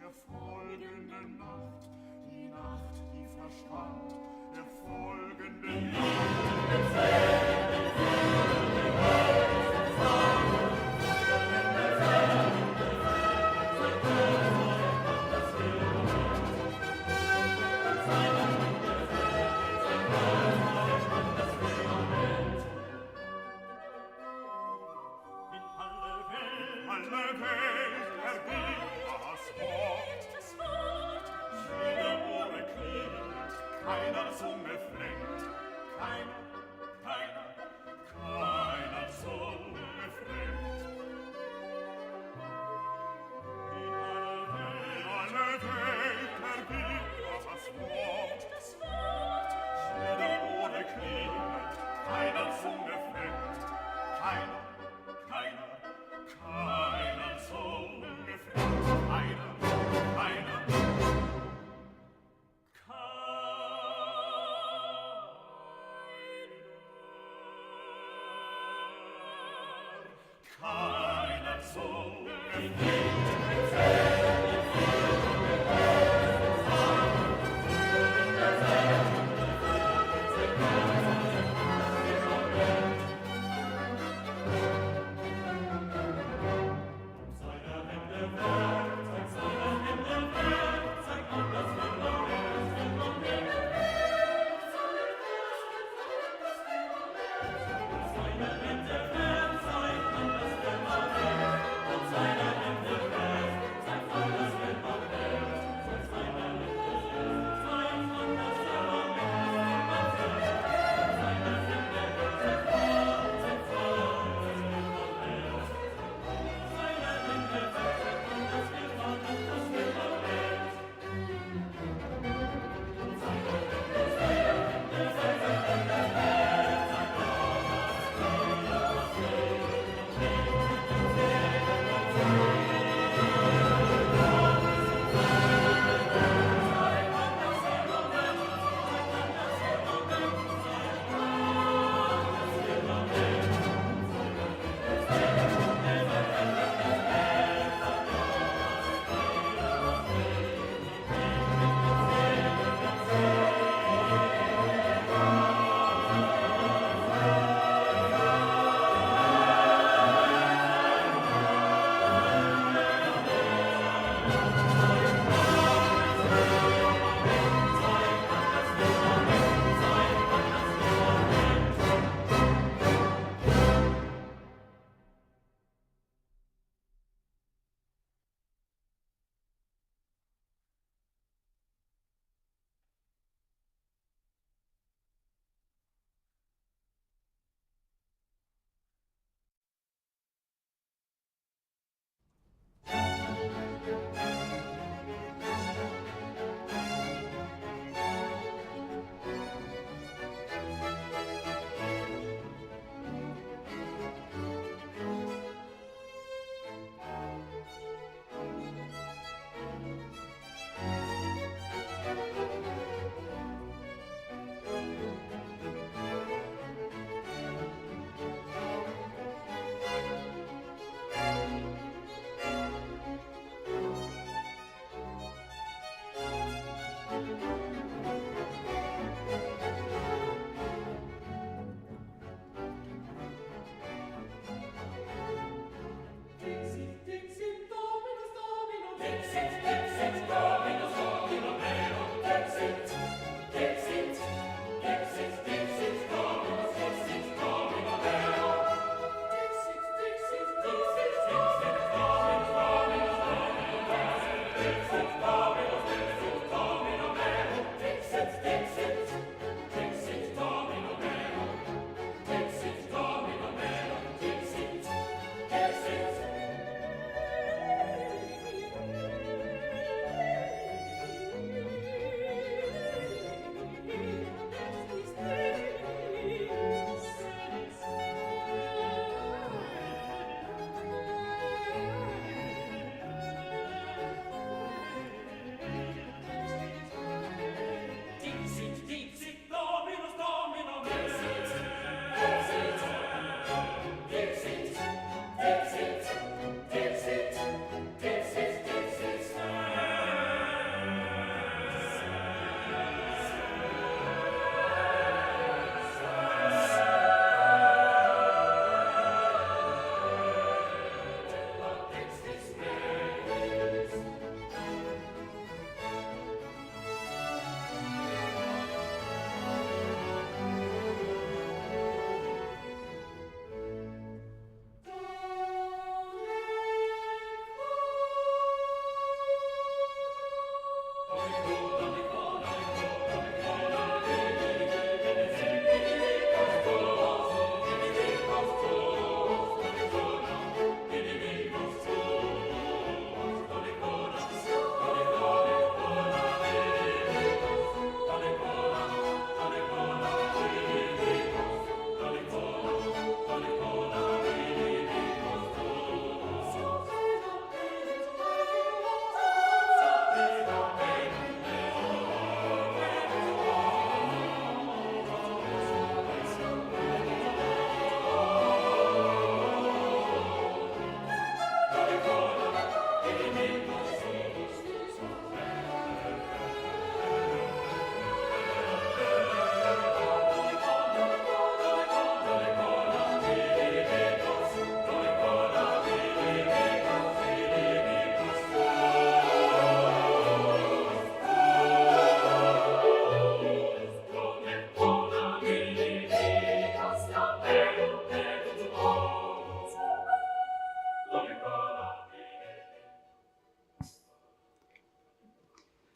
der folgenden Nacht, die Nacht, die verschwand, der folgenden Nacht.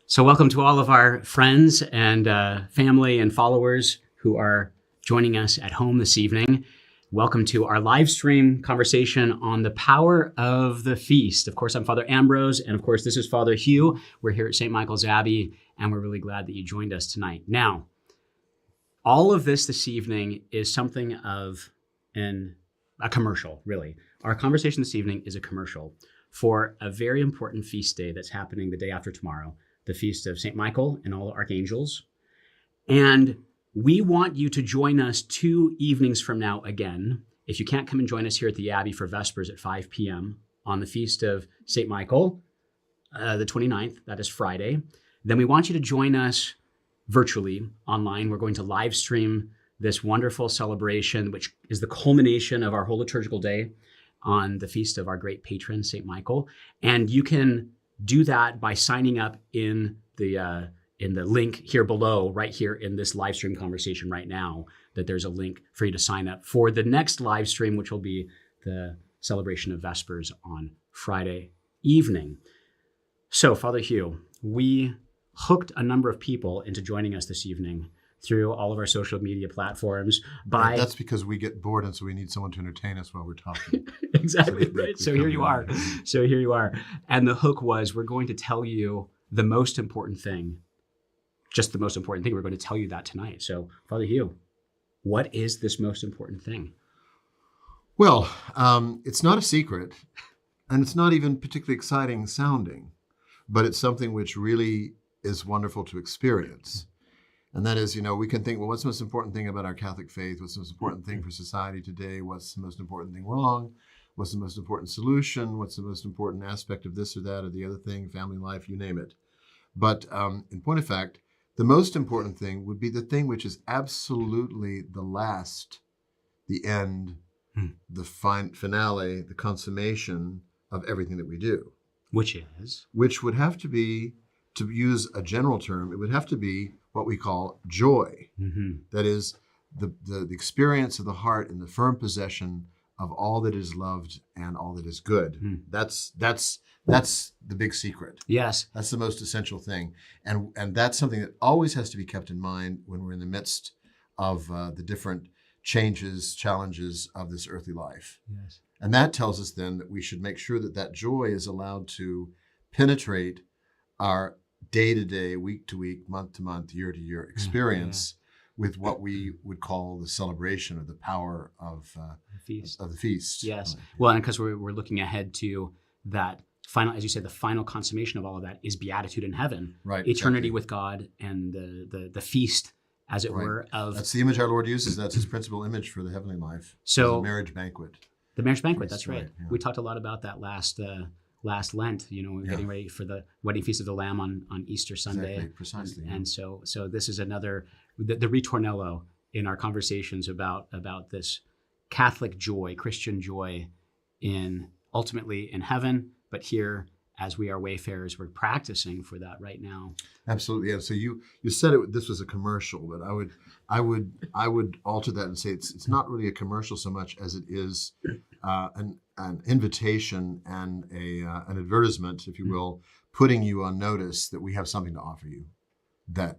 So welcome to all of our friends and family and followers who are joining us at home this evening. Welcome to our live stream conversation on the power of the feast. Of course, I'm Father Ambrose, and of course, this is Father Hugh. We're here at St. Michael's Abbey, and we're really glad that you joined us tonight. Now, all of this evening is something of a commercial, really. Our conversation this evening is a commercial for a very important feast day that's happening the day after tomorrow, the feast of St. Michael and all the archangels. And we want you to join us 2 evenings from now again. If you can't come and join us here at the Abbey for Vespers at 5 p.m. on the feast of St. Michael, the 29th, that is Friday, then we want you to join us virtually online. We're going to live stream this wonderful celebration, which is the culmination of our whole liturgical day on the feast of our great patron, St. Michael. And you can do that by signing up in the link here below, right here in this live stream conversation right now, that there's a link for you to sign up for the next live stream, which will be the celebration of Vespers on Friday evening. So, Father Hugh, we hooked a number of people into joining us this evening through all of our social media platforms. That's because we get bored, and so we need someone to entertain us while we're talking. Exactly, right. So here you are. And the hook was, we're going to tell you the most important thing, just the most important thing. We're going to tell you that tonight. So, Father Hugh, what is this most important thing? Well, it's not a secret, and it's not even particularly exciting sounding, but it's something which really is wonderful to experience. And that is, we can think, well, what's the most important thing about our Catholic faith? What's the most important thing for society today? What's the most important thing wrong? What's the most important solution? What's the most important aspect of this or that or the other thing, family life, you name it. But in point of fact, the most important thing would be the thing which is absolutely the last, the end, the finale, the consummation of everything that we do. Which would have to be, to use a general term, it would have to be what we call joy. Mm-hmm. That is the experience of the heart in the firm possession of all that is loved and all that is good. Mm. That's the big secret. Yes. That's the most essential thing. And that's something that always has to be kept in mind when we're in the midst of the different changes, challenges of this earthly life. Yes. And that tells us then that we should make sure that that joy is allowed to penetrate our day-to-day, week-to-week, month-to-month, year-to-year experience with what we would call the celebration of the power of the feast. Yes. Well, and because we're looking ahead to that final, as you said, the final consummation of all of that is beatitude in heaven, right? Eternity exactly. with God, and the feast, as it were, of... That's the image our Lord uses. That's his principal image for the heavenly life. So the marriage banquet. The marriage banquet, that's right. Yeah. We talked a lot about that last Lent, getting ready for the wedding feast of the Lamb on Easter Sunday. Exactly, precisely. And so this is another, the ritornello in our conversations about this Catholic joy, Christian joy ultimately in heaven, but here as we are wayfarers, we're practicing for that right now. Absolutely, yeah. So you said this was a commercial, but I would alter that and say it's not really a commercial so much as it is an invitation and an advertisement, if you will, putting you on notice that we have something to offer you that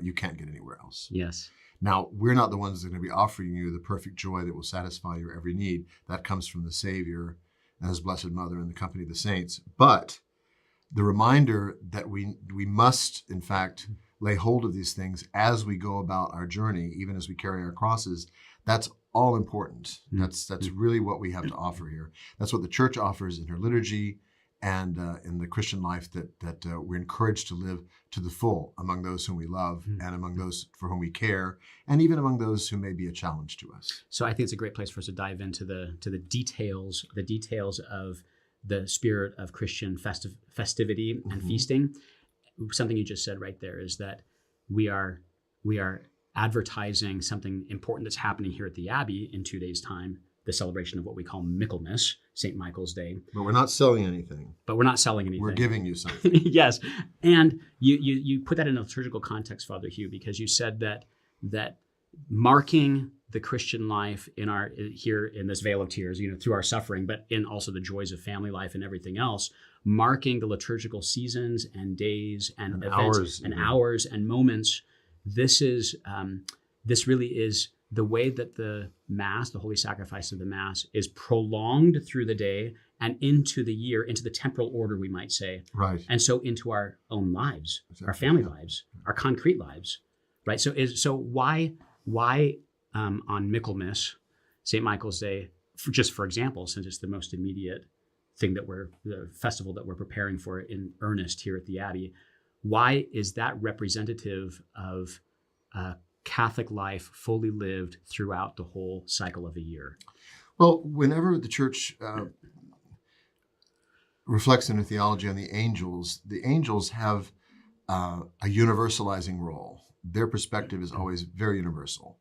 you can't get anywhere else. Yes. Now, we're not the ones that are going to be offering you the perfect joy that will satisfy your every need. That comes from the Savior and his Blessed Mother and the company of the saints. But the reminder that we must, in fact, lay hold of these things as we go about our journey, even as we carry our crosses, that's all important. That's really what we have to offer here. That's what the church offers in her liturgy and in the Christian life that we're encouraged to live to the full among those whom we love and among those for whom we care, and even among those who may be a challenge to us. So I think it's a great place for us to dive into the details of the spirit of Christian festivity and feasting. Something you just said right there is that we are advertising something important that's happening here at the Abbey in 2 days' time, the celebration of what we call Michaelmas, St. Michael's Day. But we're not selling anything. We're giving you something. Yes. And you put that in a liturgical context, Father Hugh, because you said that marking the Christian life here in this vale of tears, through our suffering, but in also the joys of family life and everything else, marking the liturgical seasons and days and events hours and moments. This really is the way that the Mass, the Holy Sacrifice of the Mass, is prolonged through the day and into the year, into the temporal order, we might say. Right. And so into our own lives, Exactly. our family lives, our concrete lives, right? So why on Michaelmas, St. Michael's Day, for example, since it's the most immediate thing the festival that we're preparing for in earnest here at the Abbey, why is that representative of Catholic life fully lived throughout the whole cycle of a year? Well, whenever the church reflects in her theology on the angels have a universalizing role. Their perspective is always very universal.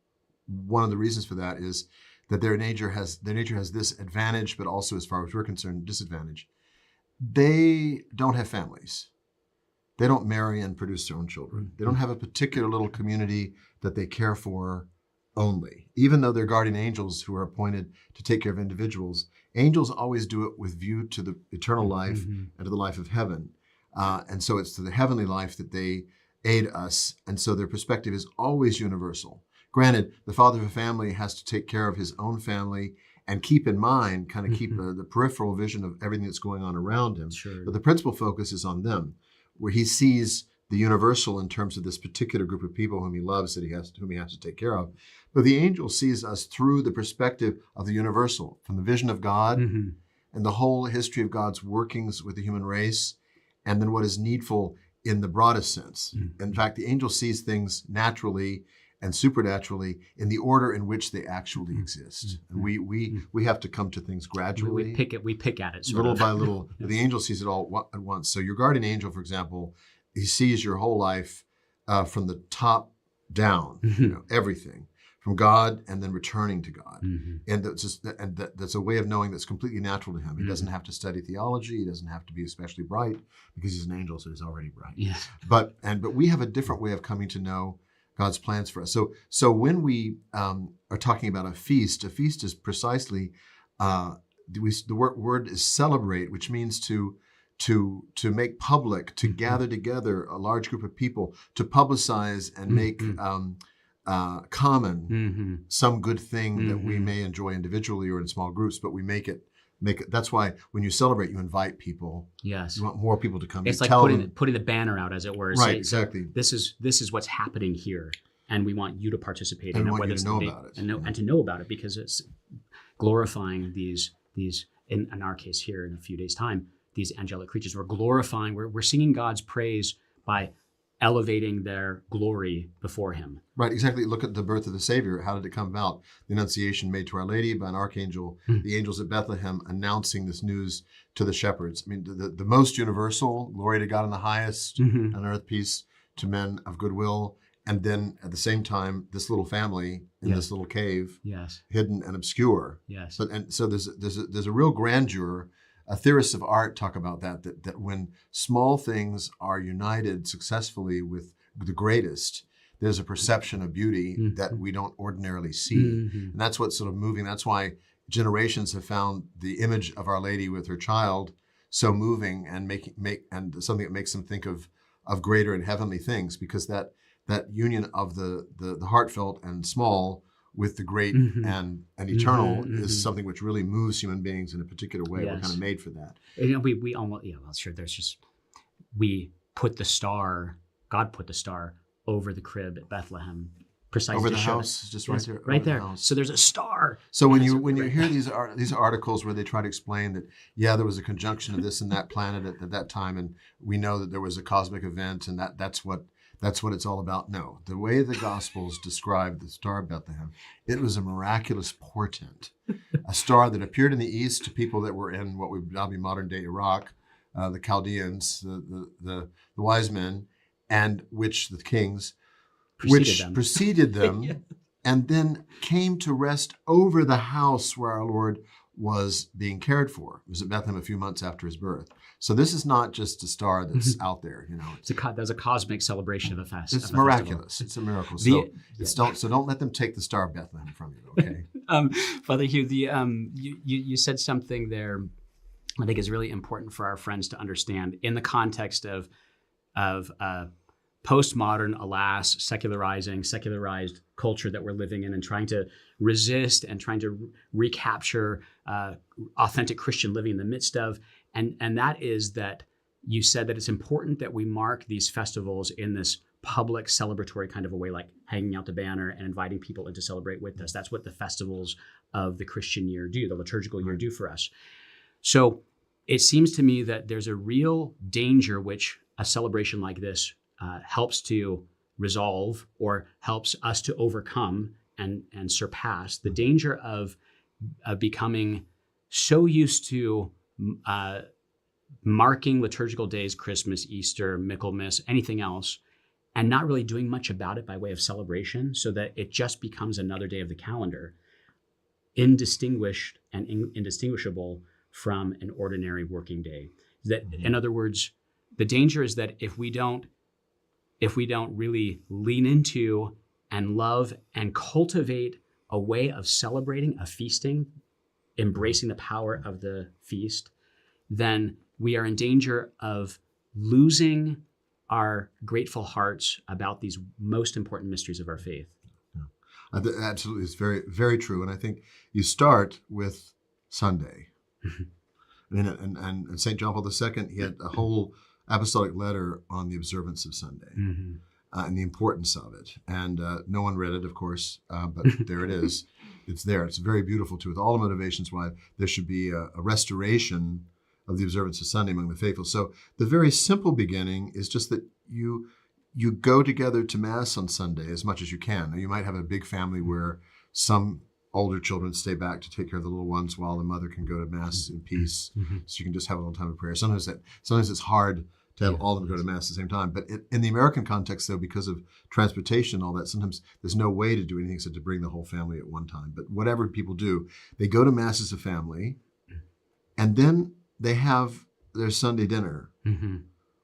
One of the reasons for that is that their nature has this advantage, but also, as far as we're concerned, disadvantage. They don't have families. They don't marry and produce their own children. They don't have a particular little community that they care for only. Even though they're guardian angels who are appointed to take care of individuals, angels always do it with view to the eternal life and to the life of heaven. And so it's to the heavenly life that they aid us. And so their perspective is always universal. Granted, the father of a family has to take care of his own family and keep in mind, keep the peripheral vision of everything that's going on around him. Sure. But the principal focus is on them, where he sees the universal in terms of this particular group of people whom he loves, whom he has to take care of. But the angel sees us through the perspective of the universal, from the vision of God and the whole history of God's workings with the human race, and then what is needful in the broadest sense. In fact, the angel sees things naturally and supernaturally in the order in which they actually exist. And we have to come to things gradually. We pick at it little by little. The angel sees it all at once. So your guardian angel, for example, he sees your whole life from the top down, everything from God and then returning to God. And that's a way of knowing that's completely natural to him. He doesn't have to study theology. He doesn't have to be especially bright because he's an angel, so he's already bright. Yes. But we have a different way of coming to know God's plans for us. So when we are talking about a feast is precisely the word is celebrate, which means to make public, to gather together a large group of people, to publicize and make common some good thing that we may enjoy individually or in small groups, but we make it. That's why when you celebrate, you invite people. Yes, you want more people to come. It's like putting the banner out, as it were. Right, exactly. This is what's happening here, and we want you to participate and in it. Want you to know about it, and to know about it, because it's glorifying these in our case here in a few days' time, these angelic creatures. We're glorifying. We're singing God's praise by elevating their glory before him. Right, exactly. Look at the birth of the Savior. How did it come about? The Annunciation made to Our Lady by an archangel, the angels at Bethlehem announcing this news to the shepherds. I mean, the most universal, glory to God in the highest, on earth peace to men of goodwill. And then at the same time, this little family in this little cave, hidden and obscure. Yes. So there's a real grandeur. Theorists of art talk about that when small things are united successfully with the greatest, there's a perception of beauty that we don't ordinarily see. And that's what's sort of moving. That's why generations have found the image of Our Lady with her child so moving and and something that makes them think of greater and heavenly things, because that union of the heartfelt and small with the great and eternal is something which really moves human beings in a particular way. We're kind of made for that. We almost, well, sure, there's just, we put the star, God put the star over the crib at Bethlehem, precisely Over the to show house, just right there. right over the there. house. So there's a star. So when you hear these articles where they try to explain that, yeah, there was a conjunction of this and that planet at that time, and we know that there was a cosmic event, and that's what it's all about. No, the way the Gospels describe the Star of Bethlehem, it was a miraculous portent, a star that appeared in the east to people that were in what would now be modern day Iraq, the Chaldeans, the wise men, and the kings, preceded them, yeah. And then came to rest over the house where our Lord was being cared for. It was at Bethlehem a few months after his birth. So this is not just a star that's out there, There's a cosmic celebration of a fest. It's miraculous. It's a miracle. So don't let them take the Star of Bethlehem from you, okay? Father Hugh, you said something there I think is really important for our friends to understand in the context of postmodern, alas, secularized culture that we're living in, and trying to resist and trying to recapture authentic Christian living in the midst of. And that is that you said that it's important that we mark these festivals in this public celebratory kind of a way, like hanging out the banner and inviting people in to celebrate with us. That's what the festivals of the Christian year do, the liturgical year do for us. So it seems to me that there's a real danger which a celebration like this helps to resolve or helps us to overcome and surpass the danger of becoming so used to marking liturgical days, Christmas, Easter, Michaelmas, anything else, and not really doing much about it by way of celebration, so that it just becomes another day of the calendar, indistinguished and indistinguishable from an ordinary working day. That, in other words, the danger is that if we don't really lean into and love and cultivate a way of celebrating, of feasting, embracing the power of the feast, then we are in danger of losing our grateful hearts about these most important mysteries of our faith. Yeah. Absolutely, it's very, very true. And I think you start with Sunday. And St. John Paul II, he had a whole apostolic letter on the observance of Sunday and the importance of it. And no one read it, of course, but there it is. It's there. It's very beautiful, too, with all the motivations why there should be a restoration of the observance of Sunday among the faithful. So the very simple beginning is just that you go together to Mass on Sunday as much as you can. Now, you might have a big family where some older children stay back to take care of the little ones while the mother can go to Mass in peace. So you can just have a little time of prayer. Sometimes it's hard to have all of them go to Mass at the same time. But in the American context, though, because of transportation and all that, sometimes there's no way to do anything except to bring the whole family at one time. But whatever people do, they go to Mass as a family, and then they have their Sunday dinner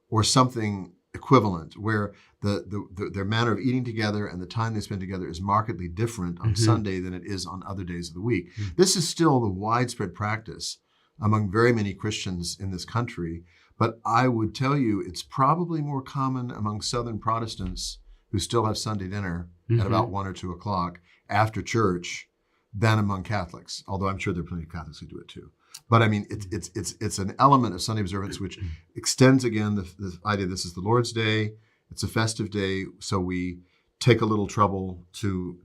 or something equivalent, where their manner of eating together and the time they spend together is markedly different on Sunday than it is on other days of the week. This is still the widespread practice among very many Christians in this country, but I would tell you it's probably more common among Southern Protestants who still have Sunday dinner at about 1 or 2 o'clock after church than among Catholics, although I'm sure there are plenty of Catholics who do it too. But I mean, it's an element of Sunday observance which extends again the idea this is the Lord's Day. It's a festive day, so we take a little trouble to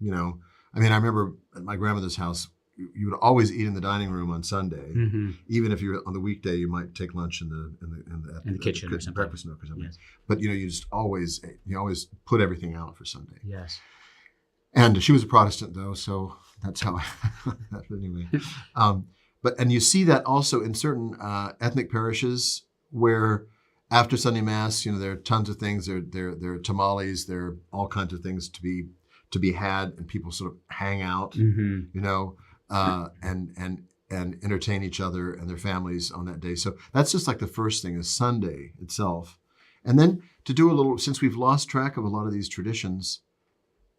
I mean, I remember at my grandmother's house, you would always eat in the dining room on Sunday. Even if you're on the weekday, you might take lunch in the kitchen or something, breakfast nook or something. Yes. But you just always put everything out for Sunday. Yes. And she was a Protestant, though, so that's how. Anyway, and you see that also in certain ethnic parishes where after Sunday Mass, there are tons of things. There are tamales. There are all kinds of things to be had, and people sort of hang out, and entertain each other and their families on that day. So that's just like the first thing is Sunday itself, and then to do a little, since we've lost track of a lot of these traditions,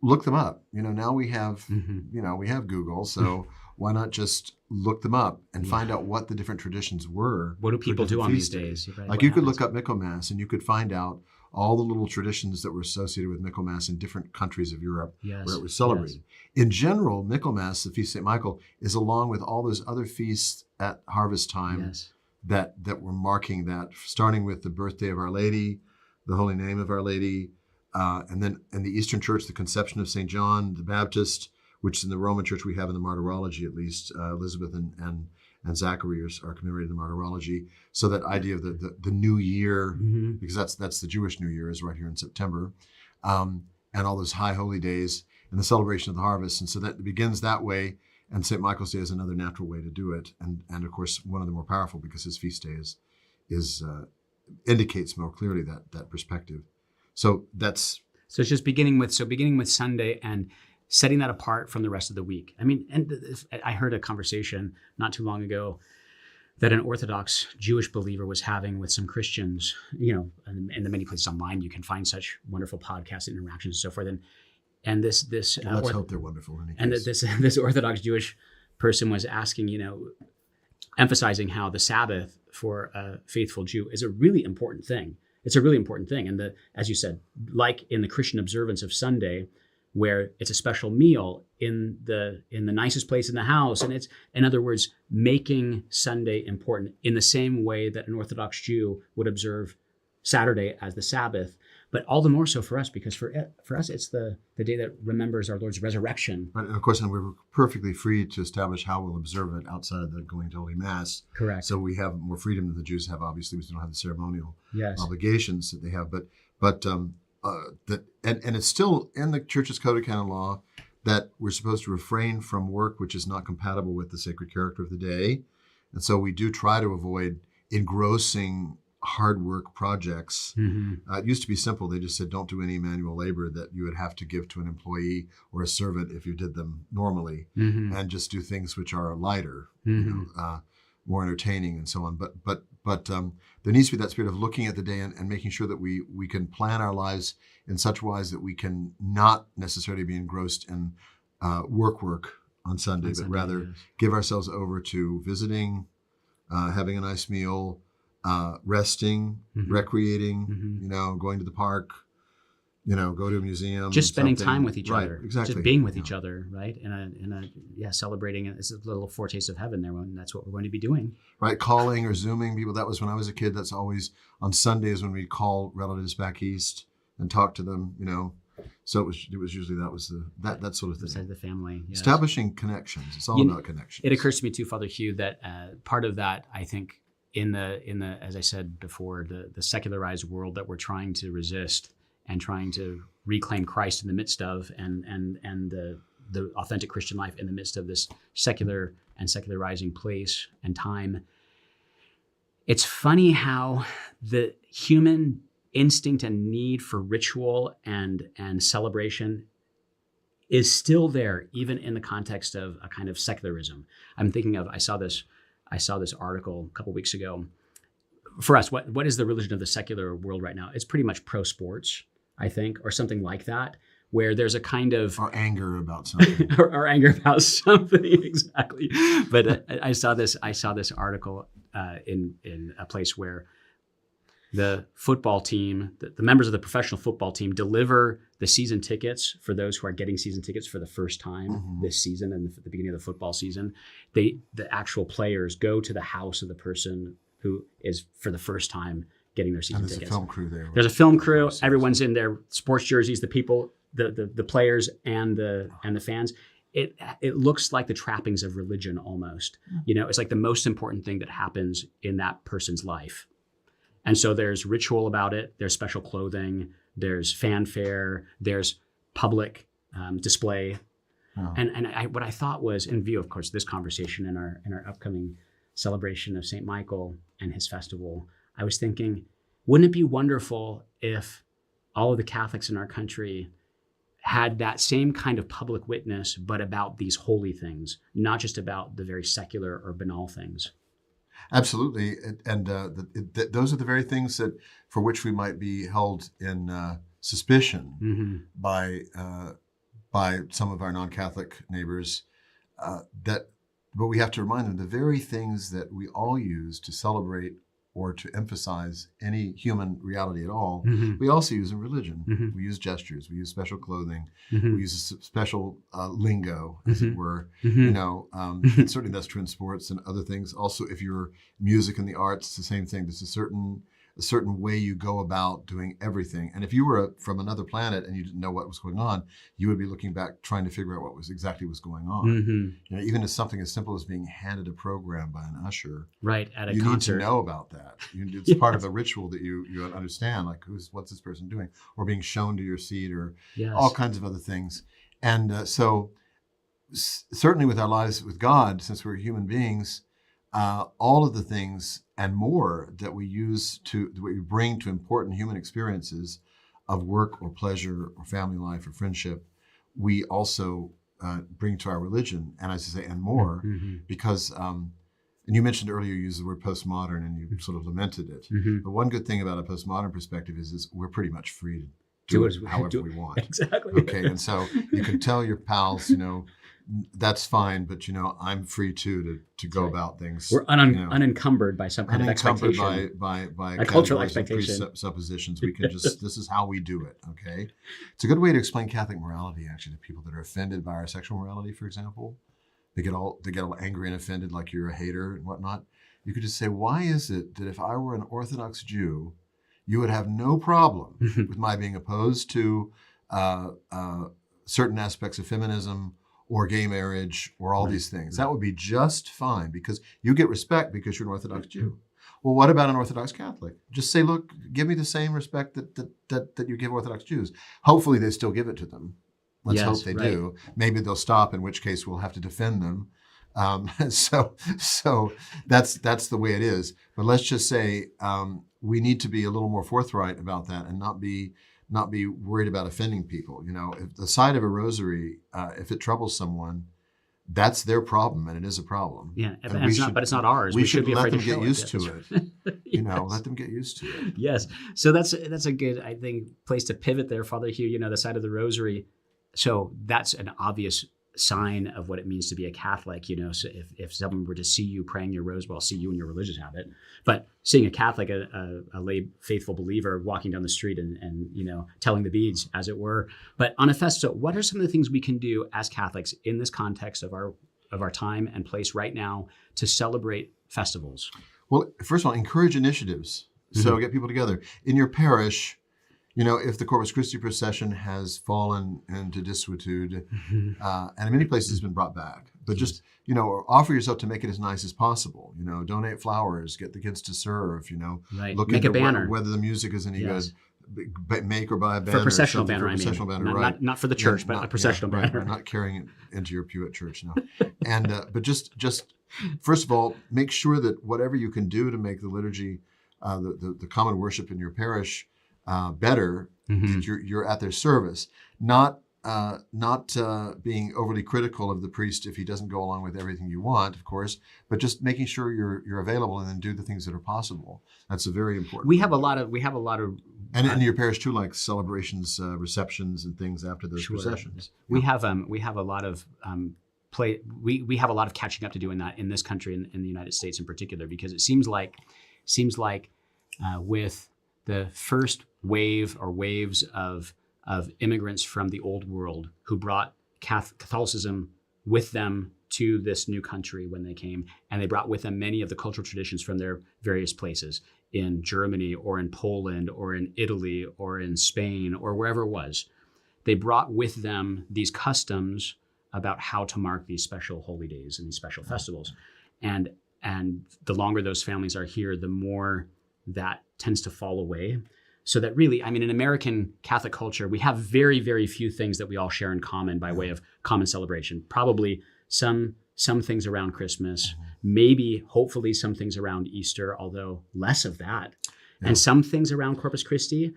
look them up. Now we have we have Google, so why not just look them up and find out what the different traditions were. What do people do on these days? Like What you could happens? look up Michaelmas and you could find out all the little traditions that were associated with Michaelmas in different countries of Europe Yes, where it was celebrated. In general, Michaelmas, the Feast of St. Michael, is along with all those other feasts at harvest time Yes. that were marking that, starting with the birthday of Our Lady, the Holy Name of Our Lady, and then in the Eastern Church, the Conception of St. John the Baptist, which in the Roman Church we have in the Martyrology at least. Elizabeth and Zachary are commemorated in the Martyrology. So that idea of the new year, because that's the Jewish New Year, is right here in September, and all those high holy days and the celebration of the harvest. And so that begins that way. And St. Michael's Day is another natural way to do it. And of course, one of the more powerful because his feast day is indicates more clearly that perspective. So it's just beginning with Sunday and setting that apart from the rest of the week. I mean, and I heard a conversation not too long ago that an Orthodox Jewish believer was having with some Christians, in the many places online you can find such wonderful podcasts and interactions and so forth. And this let's hope they're wonderful. And this Orthodox Jewish person was asking, emphasizing how the Sabbath for a faithful Jew is a really important thing. It's a really important thing. And as you said, like in the Christian observance of Sunday, where it's a special meal in the nicest place in the house. And it's, in other words, making Sunday important in the same way that an Orthodox Jew would observe Saturday as the Sabbath, but all the more so for us, because for us, it's the day that remembers our Lord's resurrection. Right, and of course, and we're perfectly free to establish how we'll observe it outside of the going to Holy Mass. Correct. So we have more freedom than the Jews have. Obviously, we don't have the ceremonial Yes. obligations that they have. And it's still in the Church's Code of Canon Law that we're supposed to refrain from work which is not compatible with the sacred character of the day. And so we do try to avoid engrossing hard work projects. It used to be simple. They just said, don't do any manual labor that you would have to give to an employee or a servant if you did them normally, and just do things which are lighter, more entertaining and so on. But there needs to be that spirit of looking at the day and making sure that we can plan our lives in such wise that we can not necessarily be engrossed in work on Sunday, but rather give ourselves over to visiting, having a nice meal, resting, recreating, going to the park, go to a museum. Just spending time with each other. Exactly. Just being with each other, right? Celebrating it. It's a little foretaste of heaven there, and that's what we're going to be doing. Right, calling or Zooming people. That was when I was a kid. That's always on Sundays when we'd call relatives back east and talk to them, So it was usually that sort of thing. Besides the family. Yes. Establishing connections. It's all about connections. It occurs to me too, Father Hugh, that part of that, I think, in the as I said before, the secularized world that we're trying to resist and trying to reclaim Christ in the midst of, and the authentic Christian life in the midst of this secular and secularizing place and time. It's funny how the human instinct and need for ritual and celebration is still there, even in the context of a kind of secularism. I'm thinking of, I saw this article a couple weeks ago. For us, what is the religion of the secular world right now? It's pretty much pro sports, I think, or something like that, where there's a kind of or anger about something, or anger about something, exactly. But I saw this article in a place where the football team, the members of the professional football team, deliver the season tickets for those who are getting season tickets for the first time this season and at the beginning of the football season. The actual players go to the house of the person who is for the first time getting their season tickets. There's a film crew there. There's a film crew. Everyone's in their sports jerseys. The people, the players, and the fans. It looks like the trappings of religion almost. It's like the most important thing that happens in that person's life. And so there's ritual about it. There's special clothing. There's fanfare. There's public display. Oh. And what I thought was, in view, of course, this conversation in our upcoming celebration of St. Michael and his festival, I was thinking, wouldn't it be wonderful if all of the Catholics in our country had that same kind of public witness, but about these holy things, not just about the very secular or banal things? Absolutely, and those are the very things that for which we might be held in suspicion by some of our non-Catholic neighbors. That But we have to remind them the very things that we all use to celebrate or to emphasize any human reality at all, we also use in religion. We use gestures, we use special clothing, we use a special lingo, as it were. You know, and certainly that's true in sports and other things. Also, if you're music and the arts, it's the same thing. There's a certain way you go about doing everything. And if you were from another planet and you didn't know what was going on, you would be looking back trying to figure out what was exactly was going on. You know, even as something as simple as being handed a program by an usher, right, at a you concert. need to know about that. It's part of a ritual that you understand, like what's this person doing, or being shown to your seat, or all kinds of other things. And so certainly with our lives with God, since we're human beings, all of the things and more that we bring to important human experiences of work or pleasure or family life or friendship, we also bring to our religion, and as I say, and more, because, and you mentioned earlier, you used the word postmodern, and you sort of lamented it. But one good thing about a postmodern perspective is we're pretty much free to do it however we want. Exactly. Okay, and so you can tell your pals, you know, that's fine, but you know, I'm free too to go about things. We're unencumbered by some kind of expectation. by a cultural expectation, presuppositions. We can just this is how we do it. Okay, it's a good way to explain Catholic morality actually to people that are offended by our sexual morality, for example. They get all angry and offended, like you're a hater and whatnot. You could just say, why is it that if I were an Orthodox Jew, you would have no problem with my being opposed to certain aspects of feminism or gay marriage or all these things? That would be just fine because you get respect because you're an Orthodox Jew. Well, what about an Orthodox Catholic? Just say, look, give me the same respect that you give Orthodox Jews. Hopefully they still give it to them. Let's hope they do. Maybe they'll stop, in which case we'll have to defend them. So that's the way it is. But let's just say we need to be a little more forthright about that and not be worried about offending people. You know, if the sight of a rosary, if it troubles someone, that's their problem, and it is a problem. Yeah, but it's not ours. We should be let afraid them to get used to it. Yes. You know, let them get used to it. Yes. So that's a good, I think, place to pivot there, Father Hugh. You know, the side of the rosary. So that's an obvious sign of what it means to be a Catholic. You know, so if someone were to see you praying your rosary, well, see you in your religious habit, but seeing a Catholic, a lay faithful believer walking down the street and you know, telling the beads, as it were. But on a festival, what are some of the things we can do as Catholics in this context of our time and place right now to celebrate festivals? Well, first of all, encourage initiatives. So get people together in your parish. You know, if the Corpus Christi procession has fallen into desuetude, and in many places it's been brought back, but just, you know, offer yourself to make it as nice as possible. You know, donate flowers, get the kids to serve, you know, look make into a banner. Whether the music is any good, make or buy a banner. For processional banner, right. Not for the church, but a processional banner. Right, not carrying it into your pew at church, no. And, but just first of all, make sure that whatever you can do to make the liturgy, the common worship in your parish, better, that you're at their service, not being overly critical of the priest if he doesn't go along with everything you want, of course, but just making sure you're available and then do the things that are possible. That's a very important. We have a lot of, and in your parish too, like celebrations, receptions, and things after those processions. We have a lot of we have a lot of catching up to do in this country, in the United States in particular, because it seems like with the first wave or waves of immigrants from the old world who brought Catholicism with them to this new country when they came, and they brought with them many of the cultural traditions from their various places in Germany or in Poland or in Italy or in Spain or wherever it was. They brought with them these customs about how to mark these special holy days and these special festivals. And the longer those families are here, the more that tends to fall away. So that really, I mean, in American Catholic culture, we have very, very few things that we all share in common by way of common celebration. Probably some things around Christmas, maybe, hopefully, some things around Easter, although less of that, and some things around Corpus Christi.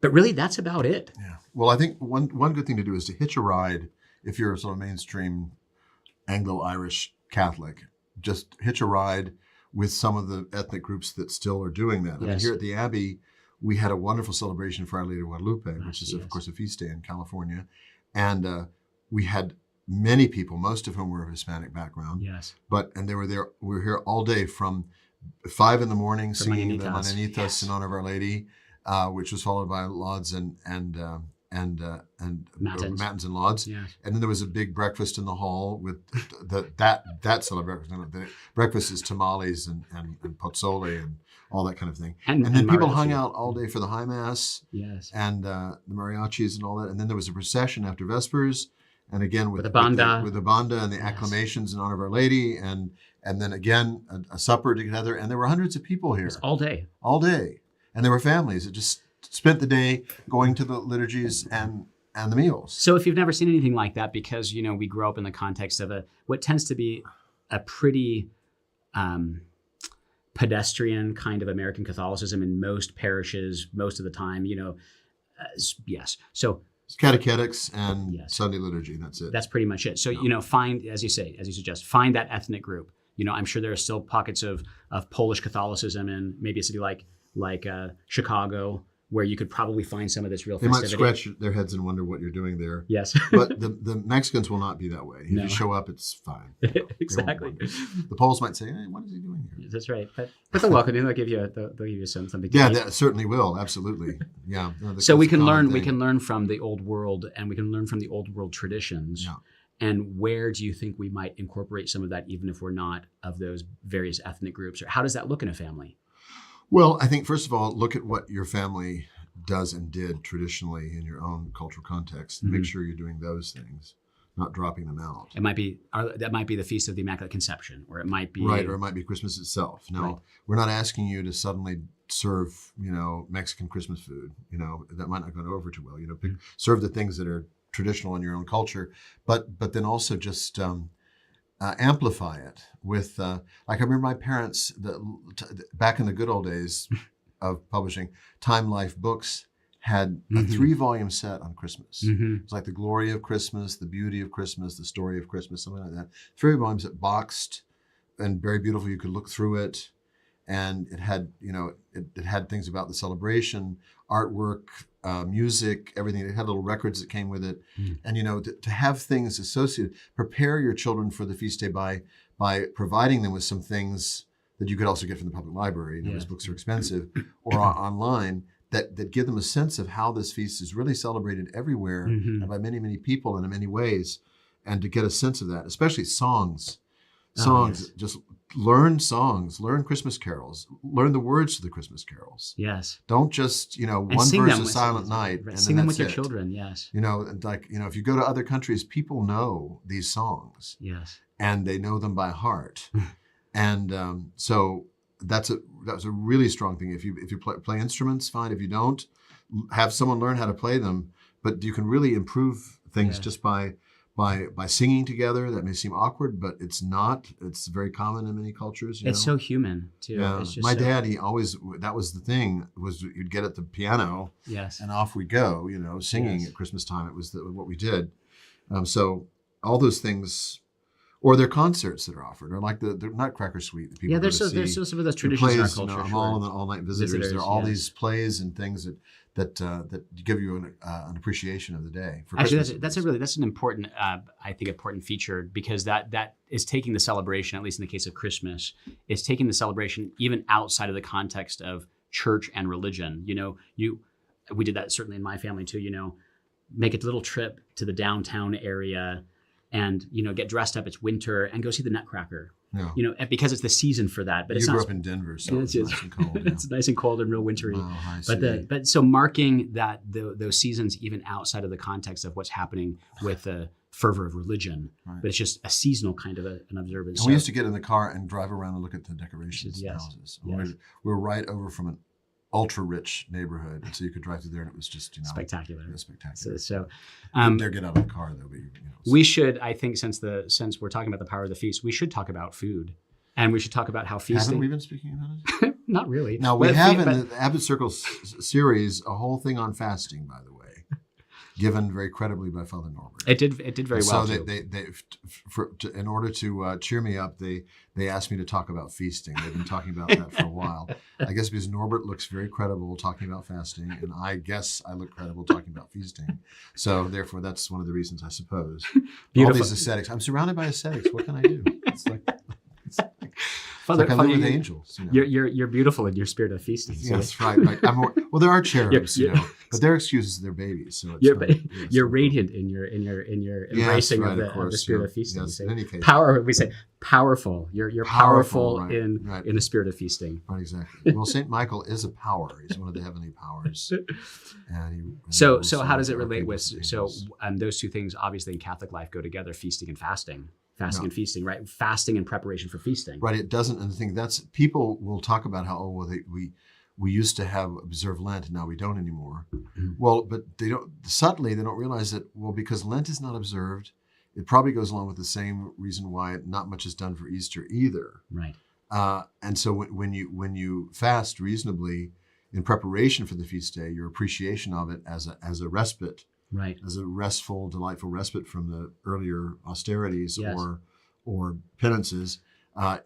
But really, that's about it. Yeah. Well, I think one good thing to do is to hitch a ride if you're a sort of mainstream Anglo-Irish Catholic. Just hitch a ride with some of the ethnic groups that still are doing that. I mean, here at the Abbey, we had a wonderful celebration for Our Lady of Guadalupe, which is, of course, a feast day in California. And we had many people, most of whom were of Hispanic background. Yes. And they were there. We were here all day from 5 a.m. singing the Mañanitas. Mañanitas Yes. in honor of Our Lady, which was followed by lauds and matins and lauds. Yes. And then there was a big breakfast in the hall with that celebration. The breakfast is tamales and pozole and all that kind of thing. And then people mariachi. hung out all day for the high mass. Yes. And the mariachis and all that. And then there was a procession after Vespers, and again with the banda, with the banda and the acclamations in honor of Our Lady, and then again a supper together. And there were hundreds of people here all day, and there were families that just spent the day going to the liturgies and the meals. So if you've never seen anything like that, because we grow up in the context of what tends to be a pretty pedestrian kind of American Catholicism in most parishes, most of the time, yes. So it's catechetics and yes. Sunday liturgy. That's it. That's pretty much it. So, find, as you suggest, find that ethnic group. I'm sure there are still pockets of Polish Catholicism in maybe a city like Chicago, where you could probably find some of this real festivity. They might scratch their heads and wonder what you're doing there. Yes. But the Mexicans will not be that way. If you show up, it's fine. Exactly. The Poles might say, "Hey, what is he doing here?" That's right. But they'll welcome you. They'll give you something. Yeah, that certainly will. Absolutely. Yeah. No, so we can learn. We can learn from the old world, and we can learn from the old world traditions. Yeah. And where do you think we might incorporate some of that, even if we're not of those various ethnic groups? Or how does that look in a family? Well, I think, first of all, look at what your family does and did traditionally in your own cultural context. Mm-hmm. Make sure you're doing those things, not dropping them out. It might be that might be the Feast of the Immaculate Conception, or it might be or it might be Christmas itself. Now, We're not asking you to suddenly serve, Mexican Christmas food. That might not go over too well. Serve the things that are traditional in your own culture, but then also just amplify it with like I remember my parents back in the good old days of publishing, Time Life Books had a 3-volume set on Christmas. Mm-hmm. It was like The Glory of Christmas, The Beauty of Christmas, The Story of Christmas, something like that. 3 volumes that boxed and very beautiful. You could look through it, and it had it had things about the celebration, artwork, music, everything. It had little records that came with it. And, to have things associated, prepare your children for the feast day by providing them with some things that you could also get from the public library. Those books are expensive, or online, that give them a sense of how this feast is really celebrated everywhere and by many, many people and in many ways. And to get a sense of that, especially songs. Just learn songs, learn Christmas carols, learn the words to the Christmas carols. Yes. Don't just, one verse of Silent Night. Right. And sing them with your it. children, yes. If you go to other countries, people know these songs. Yes. And they know them by heart. And so that was a really strong thing. If you play instruments, fine. If you don't, have someone learn how to play them. But you can really improve things just by singing together. That may seem awkward, but it's not. It's very common in many cultures. It's so human too. Yeah. My dad, that was the thing, was you'd get at the piano, and off we go. Singing at Christmas time. It was what we did. So all those things. Or there are concerts that are offered, or like the Nutcracker Suite that people go to see. There's still some of those traditions in our culture. All-night visitors. There are all these plays and things that give you an appreciation of the day. For Actually, that's an important, important feature, because that is taking the celebration, at least in the case of Christmas, is taking the celebration even outside of the context of church and religion. We did that certainly in my family too. Make a little trip to the downtown area. And get dressed up. It's winter, and go see the Nutcracker. Yeah. Because it's the season for that. But you grew up in Denver, so it's nice and cold. It's nice and cold and real wintry. Wow, but so marking those seasons even outside of the context of what's happening with the fervor of religion, but it's just a seasonal kind of an observance. And we used to get in the car and drive around and look at the decorations and houses. Yes. We were right over from an ultra-rich neighborhood, and so you could drive through there, and it was just spectacular. Spectacular. So dare get out of the car though. But we should, I think, since we're talking about the power of the feast, we should talk about food, and we should talk about how feasting. Haven't we been speaking about it? Not really. Now we have in the Abbot Circle series a whole thing on fasting, by the way. given very credibly by Father Norbert. It did very well. So too. in order to cheer me up, they asked me to talk about feasting. They've been talking about that for a while. I guess because Norbert looks very credible talking about fasting, and I guess I look credible talking about feasting. So therefore, that's one of the reasons, I suppose. All these ascetics. I'm surrounded by ascetics. What can I do? It's like Father, I live with angels. You're beautiful in your spirit of feasting. So. Yes, right. Well, there are cherubs, but their excuses, they're babies. So you're radiant in your embracing of the spirit of feasting. Yes, in any case, we say powerful. You're powerful in the spirit of feasting. Right, exactly. Well, Saint Michael is a power. He's one of the heavenly powers. So how does it relate with those two things? Obviously, in Catholic life, go together: feasting and fasting. Fasting and feasting, right? Fasting in preparation for feasting. Right. It doesn't. And the thing people will talk about how we used to observe Lent and now we don't anymore. Mm-hmm. Well, but they don't realize that, well, because Lent is not observed, it probably goes along with the same reason why not much is done for Easter either. Right. And so when you fast reasonably in preparation for the feast day, your appreciation of it as a respite. Right. As a restful, delightful respite from the earlier austerities or penances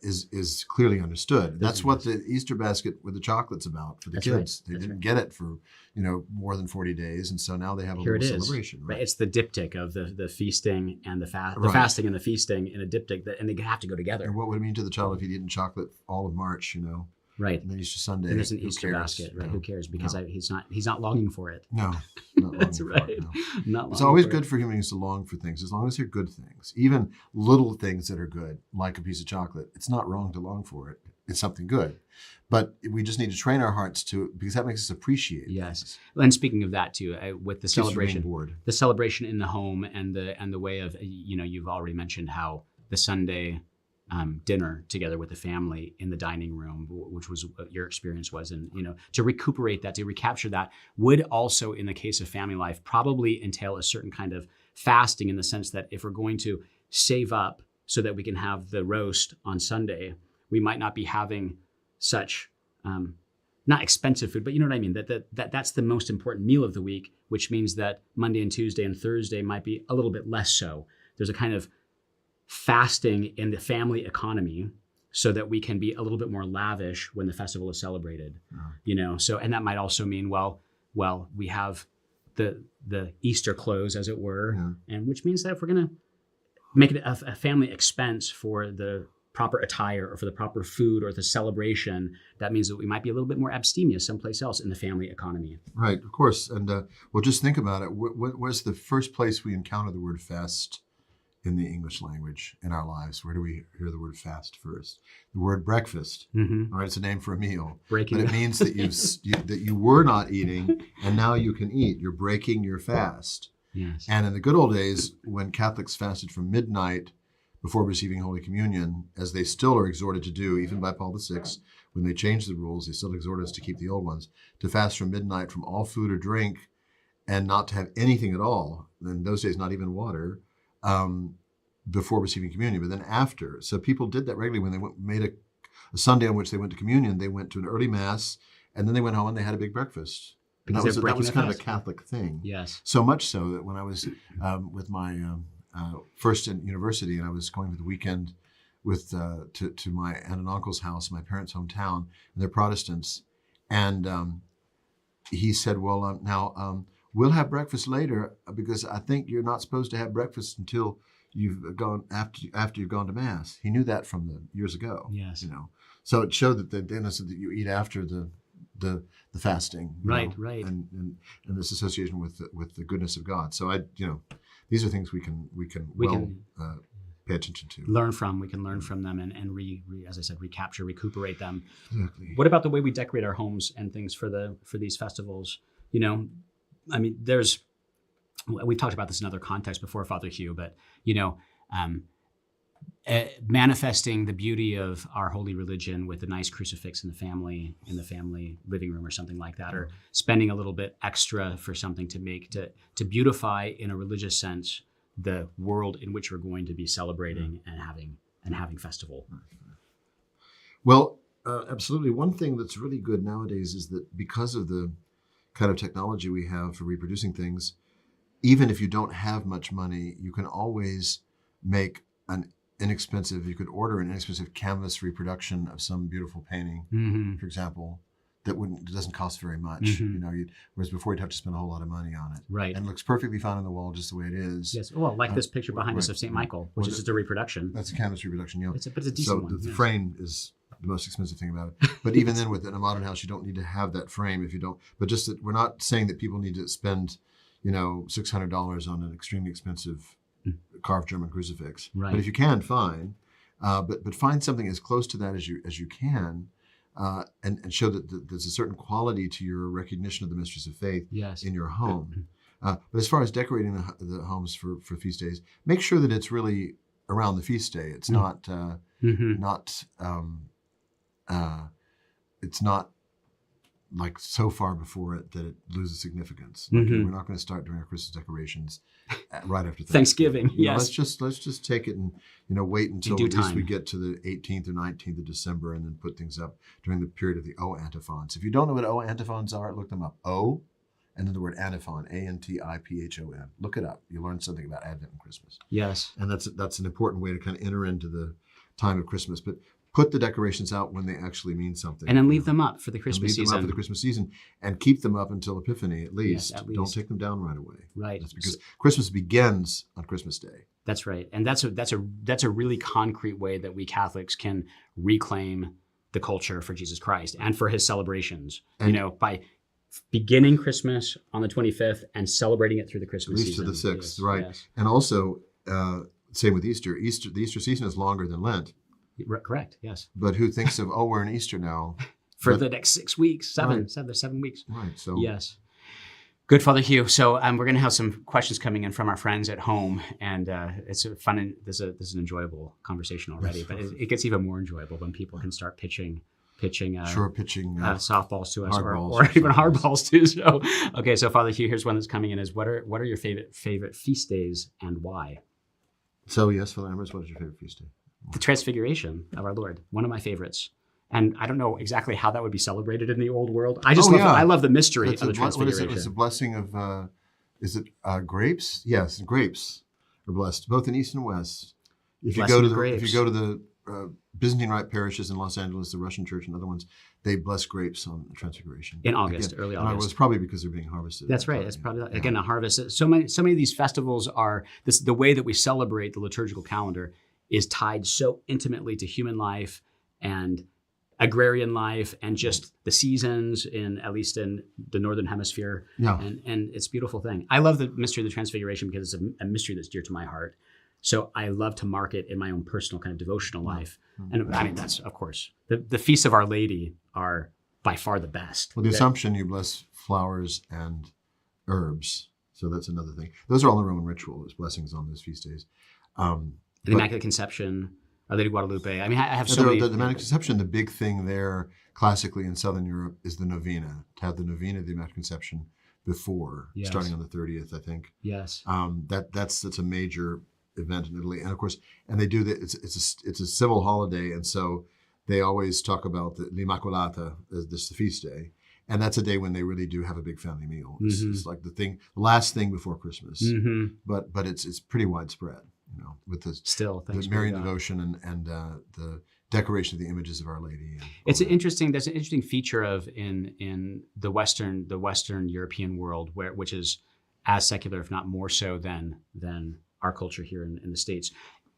is clearly understood. That's what the Easter basket with the chocolate's about for the kids. Right. They didn't get it for more than 40 days, and so now they have a little celebration. Right. It's the diptych of the feasting and the fasting and the feasting in a diptych, and they have to go together. And what would it mean to the child if he'd eaten chocolate all of March? Right. And then Easter Sunday. And there's an Easter basket, right? Who cares? Because he's not longing for it. No, not longing that's right. For it, no. Not it's always good for human beings to long for things, as long as they're good things. Even little things that are good, like a piece of chocolate. It's not wrong to long for it. It's something good. But we just need to train our hearts because that makes us appreciate. Yes. Things. And speaking of that too, with the celebration in the home and the way of you've already mentioned how the Sunday dinner together with the family in the dining room, which was what your experience was, and to recuperate that, to recapture that, would also, in the case of family life, probably entail a certain kind of fasting, in the sense that if we're going to save up so that we can have the roast on Sunday, we might not be having such not expensive food, but you know what I mean. That's the most important meal of the week, which means that Monday and Tuesday and Thursday might be a little bit less so. There's a kind of fasting in the family economy so that we can be a little bit more lavish when the festival is celebrated. So, and that might also mean, well, we have the Easter clothes, as it were, and which means that if we're going to make it a family expense for the proper attire or for the proper food or the celebration, that means that we might be a little bit more abstemious someplace else in the family economy. Right, of course. And well, just think about it. Where's the first place we encounter the word fast in the English language in our lives? Where do we hear the word fast first? The word breakfast. Mm-hmm. All right, it's a name for a meal. But it means that that you were not eating and now you can eat. You're breaking your fast. Yes. And in the good old days, when Catholics fasted from midnight before receiving Holy Communion, as they still are exhorted to do, even by Paul VI, when they changed the rules, they still exhort us to keep the old ones, to fast from midnight from all food or drink and not to have anything at all. In those days, not even water. Before receiving communion, but then after. So people did that regularly when they made a Sunday on which they went to communion. They went to an early mass, and then they went home and they had a big breakfast. And that was kind of a Catholic thing. Yes. So much so that when I was with my first in university, and I was going for the weekend to my aunt and uncle's house, my parents' hometown, and they're Protestants, and he said, "Well, now." We'll have breakfast later because I think you're not supposed to have breakfast until you've gone after you've gone to mass. He knew that from the years ago. Yes. So it showed that the innocent that you eat after the fasting. Right. And this association with the goodness of God. So these are things we can pay attention to. Learn from. We can learn from them and as I said, recapture, recuperate them. Exactly. What about the way we decorate our homes and things for these festivals? I mean, we've talked about this in other contexts before, Father Hugh, but, manifesting the beauty of our holy religion with a nice crucifix in the family living room or something like that, or spending a little bit extra for something to beautify in a religious sense the world in which we're going to be celebrating and having festival. Well, absolutely. One thing that's really good nowadays is that because of the kind of technology we have for reproducing things, even if you don't have much money, you can always make you could order an inexpensive canvas reproduction of some beautiful painting, for example, that doesn't cost very much. Whereas before you'd have to spend a whole lot of money on it. Right. And it looks perfectly fine on the wall just the way it is. Yes. Well, like this picture behind us right. of St. Michael, which is just a reproduction. That's a canvas reproduction, yeah. But it's a decent so one. the yes. frame is the most expensive thing about it. But even then, within a modern house, you don't need to have that frame if you don't. But just that we're not saying that people need to spend, $600 on an extremely expensive carved German crucifix. Right. But if you can, fine. But find something as close to that as you can, and show that there's a certain quality to your recognition of the mysteries of faith in your home. But as far as decorating the homes for feast days, make sure that it's really around the feast day. It's not it's not like so far before it that it loses significance. Like, we're not going to start doing our Christmas decorations right after Thanksgiving. Let's just take it and wait until at least we get to the 18th or 19th of December and then put things up during the period of the O antiphons. If you don't know what O antiphons are, look them up. O, and then the word antiphon, A-N-T-I-P-H-O-N. Look it up. You learn something about Advent and Christmas. Yes. And that's an important way to kind of enter into the time of Christmas. But put the decorations out when they actually mean something. And then leave them up for the Christmas season. Leave them up for the Christmas season and keep them up until Epiphany at least. Yes, at least. Don't take them down right away. Right. That's because Christmas begins on Christmas Day. That's right. And that's a really concrete way that we Catholics can reclaim the culture for Jesus Christ and for his celebrations. And, by beginning Christmas on the 25th and celebrating it through the Christmas season. At least to the 6th, yes, right. Yes. And also, same with Easter. The Easter season is longer than Lent. Correct. Yes. But who thinks of we're in Easter now for the next 6 weeks, seven weeks? Right. So yes. Good, Father Hugh. So we're going to have some questions coming in from our friends at home, and it's a fun. And this is an enjoyable conversation already, but it gets even more enjoyable when people can start pitching softballs to us, or even hardballs too. So okay. So Father Hugh, here's one that's coming in: is what are your favorite feast days and why? So yes, Father Ambrose, what is your favorite feast day? The Transfiguration of our Lord, one of my favorites. And I don't know exactly how that would be celebrated in the old world. I love the mystery of the Transfiguration. What is it? It's a blessing of, is it grapes? Yes, grapes are blessed, both in East and West. If you go to the Byzantine Rite parishes in Los Angeles, the Russian Church and other ones, they bless grapes on the Transfiguration. In August, early August. And it was probably because they're being harvested. That's right. It's probably, again, a harvest. So many of these festivals are, the way that we celebrate the liturgical calendar is tied so intimately to human life and agrarian life and just the seasons at least in the Northern Hemisphere. Yeah. And it's a beautiful thing. I love the mystery of the Transfiguration because it's a mystery that's dear to my heart. So I love to mark it in my own personal kind of devotional life. And I mean, that's, of course, the feasts of Our Lady are by far the best. Well, the Assumption, you bless flowers and herbs. So that's another thing. Those are all the Roman ritual. There's blessings on those feast days. The Immaculate Conception, Our Lady of Guadalupe. I mean, I have so many. The Immaculate Conception, the big thing there classically in Southern Europe is the novena. To have the novena of the Immaculate Conception before, starting on the 30th, I think. Yes. That's a major event in Italy, and of course, and they do that. It's a civil holiday, and so they always talk about the L'Immacolata as the feast day, and that's a day when they really do have a big family meal. It's like the last thing before Christmas, but it's pretty widespread, with the Marian devotion and the decoration of the images of Our Lady. There's an interesting feature of in the Western European world which is as secular, if not more so than our culture here in the States.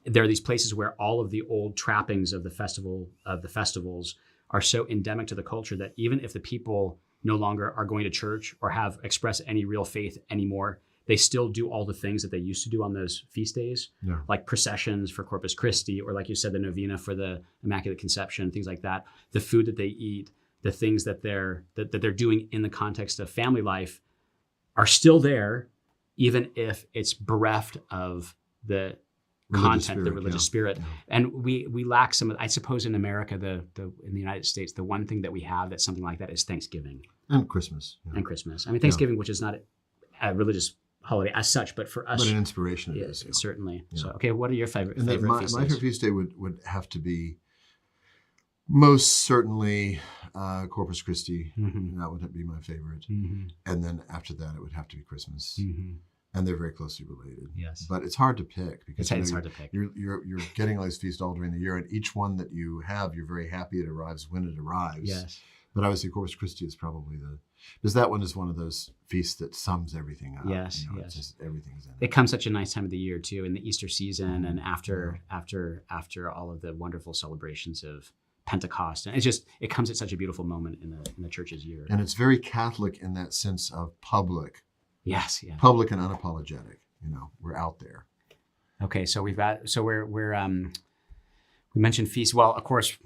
There are these places where all of the old trappings of the festivals are so endemic to the culture that even if the people no longer are going to church or have expressed any real faith anymore, they still do all the things that they used to do on those feast days, like processions for Corpus Christi, or like you said, the novena for the Immaculate Conception, things like that. The food that they eat, the things that they're doing in the context of family life are still there, even if it's bereft of the content, the religious spirit. And we lack some of, I suppose in America, in the United States, the one thing that we have that's something like that is Thanksgiving. And Christmas. And Christmas. I mean, Thanksgiving, which is not a religious holiday as such, but for us. But an inspiration it is. Certainly. Yeah. So, okay, what are your favorite feast days? My favorite feast day would have to be most certainly Corpus Christi. That would be my favorite. And then after that, it would have to be Christmas. and they're very closely related. Yes. But it's hard to pick because It's hard to pick. You're getting all these feasts all during the year, and each one that you have, you're very happy it arrives when it arrives. Yes. But I would say Corpus Christi is probably because that one is one of those feasts that sums everything up. Yes, you know, yes. It's just, everything's in It comes such a nice time of the year too, in the Easter season, and after all of the wonderful celebrations of Pentecost, and it comes at such a beautiful moment in the church's year. And it's very Catholic in that sense of public. Yes, yeah. Public and unapologetic. You know, we're out there. Okay, so we mentioned feasts. Well, of course,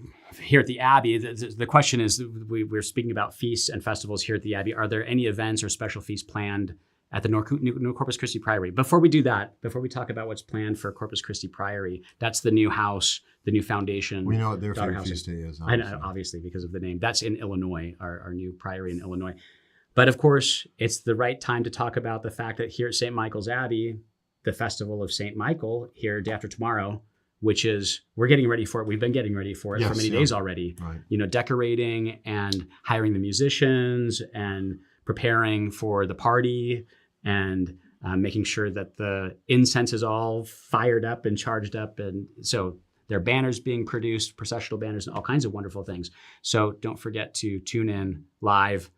here at the Abbey, the question is, we're speaking about feasts and festivals here at the Abbey. Are there any events or special feasts planned at the New Corpus Christi Priory? Before we do that, before we talk about what's planned for Corpus Christi Priory, that's the new house, the new foundation. We know what their daughter favorite house feast day is. I know, obviously, because of the name. That's in Illinois, our new priory in Illinois. But of course, it's the right time to talk about the fact that here at St. Michael's Abbey, the festival of St. Michael here day after tomorrow, which is, we're getting ready for it. We've been getting ready for it for many days already. Right. You know, decorating and hiring the musicians and preparing for the party and making sure that the incense is all fired up and charged up. And so there are banners being produced, processional banners, and all kinds of wonderful things. So don't forget to tune in live,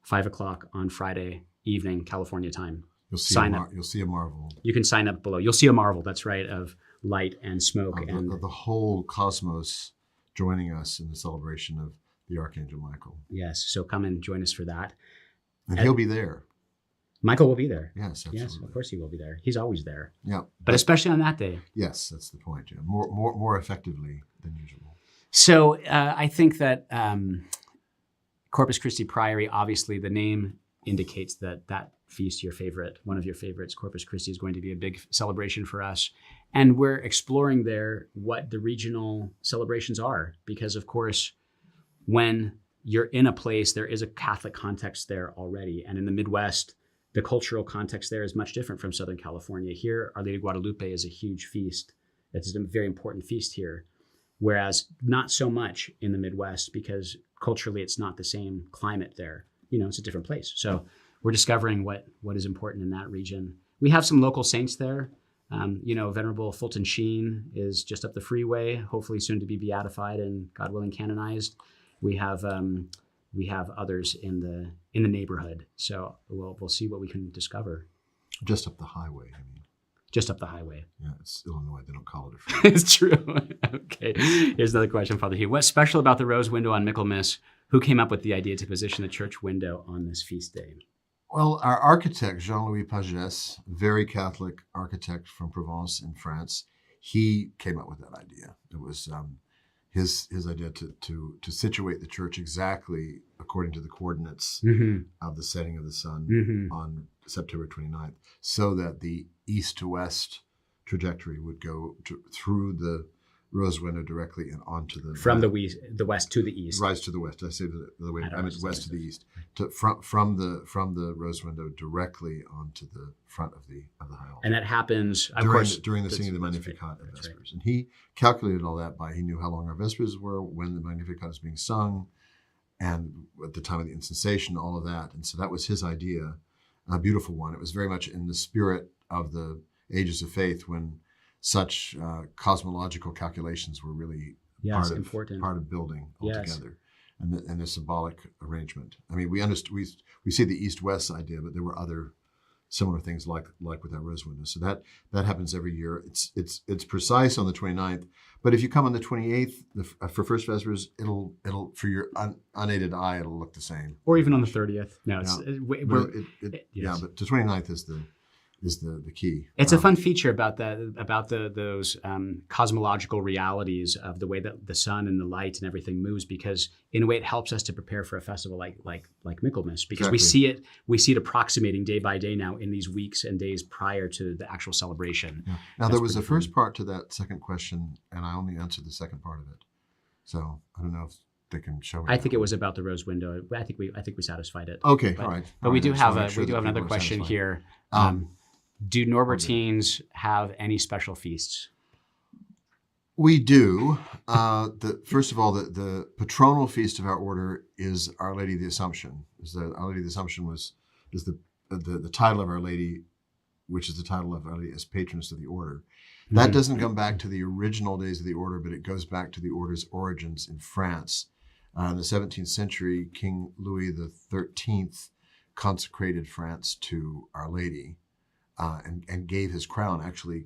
5 o'clock on Friday evening, California time. You'll see You'll see a marvel. You can sign up below. You'll see a marvel, that's right, of light and smoke. The whole cosmos joining us in the celebration of the Archangel Michael. Yes, so come and join us for that. And he'll be there. Michael will be there. Yes, absolutely. Yes, of course he will be there. He's always there. Yeah. But especially on that day. Yes, that's the point. Yeah. More effectively than usual. So I think that Corpus Christi Priory, obviously the name indicates that feast, one of your favorites, Corpus Christi, is going to be a big celebration for us. And we're exploring there what the regional celebrations are, because of course, when you're in a place, there is a Catholic context there already. And in the Midwest, the cultural context there is much different from Southern California. Here, Our Lady of Guadalupe is a huge feast. It's a very important feast here. Whereas not so much in the Midwest, because culturally it's not the same climate there. You know, it's a different place. So we're discovering what is important in that region. We have some local saints there. Venerable Fulton Sheen is just up the freeway, hopefully soon to be beatified and, God willing, canonized. We have others in the neighborhood. So we'll see what we can discover. Just up the highway, I mean. Just up the highway. Yeah, it's Illinois. They don't call it a freeway. It's true. Okay. Here's another question, Father Hugh. What's special about the rose window on Michaelmas? Who came up with the idea to position the church window on this feast day? Well, our architect, Jean-Louis Pagès, very Catholic architect from Provence in France, he came up with that idea. It was his idea to situate the church exactly according to the coordinates of the setting of the sun on September 29th, so that the east to west trajectory would go through the rose window directly and onto the from the west to the east. Rise to the west. I say the way I meant west to the east. From the rose window directly onto the front of the high altar. And that happens during the singing of the Magnificat at Vespers. Right. And he calculated all that he knew how long our Vespers were, when the Magnificat was being sung, and at the time of the Instanciation, all of that. And so that was his idea, a beautiful one. It was very much in the spirit of the ages of faith, when such cosmological calculations were really part of building altogether, and the symbolic arrangement. I mean, we see the east-west idea, but there were other similar things like with that rose window. So that happens every year. It's precise on the 29th, but if you come on the 28th for First Vespers, it'll for your unaided eye, it'll look the same. Or even on the 30th. No, but the 29th is the key. It's a fun feature about those cosmological realities of the way that the sun and the light and everything moves, because in a way it helps us to prepare for a festival like Michaelmas, because exactly. we see it approximating day by day now in these weeks and days prior to the actual celebration. Yeah. Now there was a first part to that second question, and I only answered the second part of it. So I don't know if they can show me. I think it was about the rose window. I think we satisfied it. Okay, all right. But we do have another question here. Do Norbertines have any special feasts? We do. First of all, the patronal feast of our order is Our Lady of the Assumption. Our Lady of the Assumption is the title of Our Lady which is the title of Our Lady as patroness of the order. That doesn't come back to the original days of the order, but it goes back to the order's origins in France. In the 17th century, King Louis XIII consecrated France to Our Lady and gave his crown, actually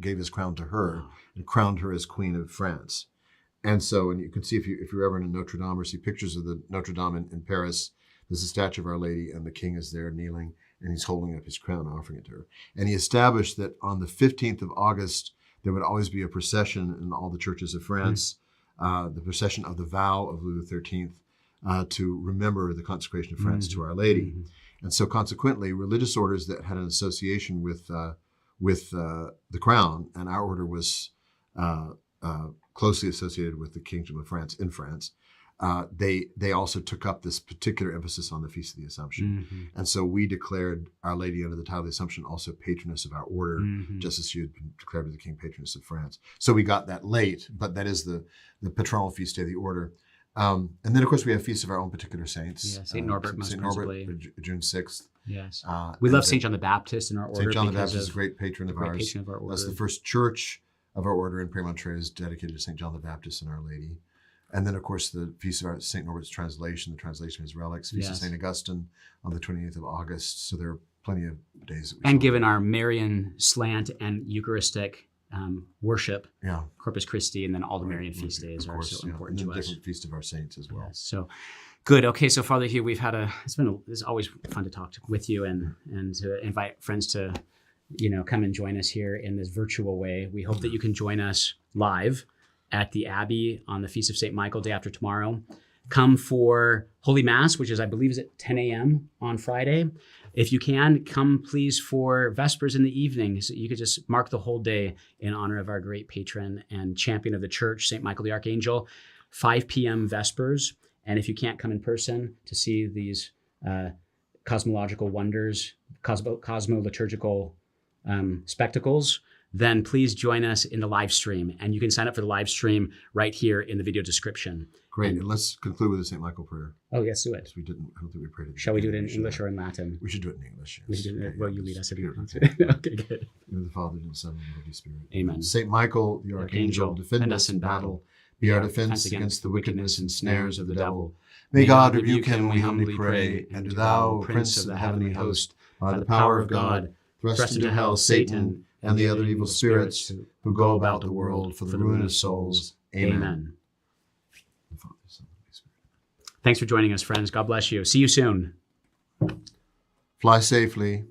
gave his crown to her and crowned her as Queen of France. And so, and you can see if you're ever in Notre Dame or see pictures of the Notre Dame in Paris, there's a statue of Our Lady and the king is there kneeling and he's holding up his crown, offering it to her. And he established that on the 15th of August, there would always be a procession in all the churches of France, the procession of the vow of Louis XIII to remember the consecration of France to Our Lady. And so consequently, religious orders that had an association with the crown, and our order was closely associated with the Kingdom of France in France, they also took up this particular emphasis on the Feast of the Assumption. And so we declared Our Lady under the title of the Assumption also patroness of our order, just as she had been declared by the King patroness of France. So we got that late, but that is the patronal feast day of the order. And then, of course, we have feasts of our own particular saints. Yeah, St. Norbert, most principally. June 6th. Yes. We love St. John the Baptist in our order. St. John the Baptist is a great patron of ours. Patron of our order. That's the first church of our order in Premontre is dedicated to St. John the Baptist and Our Lady. And then, of course, the feast of our St. Norbert's translation, the translation of his relics, feast of St. Augustine on the 28th of August. So there are plenty of days that we and given our Marian slant and Eucharistic worship, Corpus Christi, and then all the Marian feast days are so important to us. And the different feast of our saints as well. Yes, so good. Okay, so Father Hugh, it's always fun to talk with you and to invite friends to, come and join us here in this virtual way. We hope that you can join us live at the Abbey on the Feast of St. Michael, day after tomorrow. Come for Holy Mass, which is, I believe, is at 10 a.m. on Friday. If you can, come please for Vespers in the evening. So you could just mark the whole day in honor of our great patron and champion of the church, St. Michael the Archangel, 5 p.m. Vespers. And if you can't come in person to see these cosmological wonders, cosmo-liturgical spectacles, then please join us in the live stream. And you can sign up for the live stream right here in the video description. Great. And let's conclude with the St. Michael prayer. Oh, yes, do it. I don't think we prayed it. Shall we do it in English or in Latin? We should do it in English. Yes. You lead us if you want to. Okay, good. In the Father, and the Son, and the Holy Spirit. Amen. St. Michael, the Archangel, defend us in battle. Be our defense against the wickedness and snares of the devil. May God rebuke him, we humbly pray. And do thou, Prince of the heavenly host, by the power of God, thrust into hell Satan and the other evil spirits who go about the world for the ruin of souls. Amen. Thanks for joining us, friends. God bless you. See you soon. Fly safely.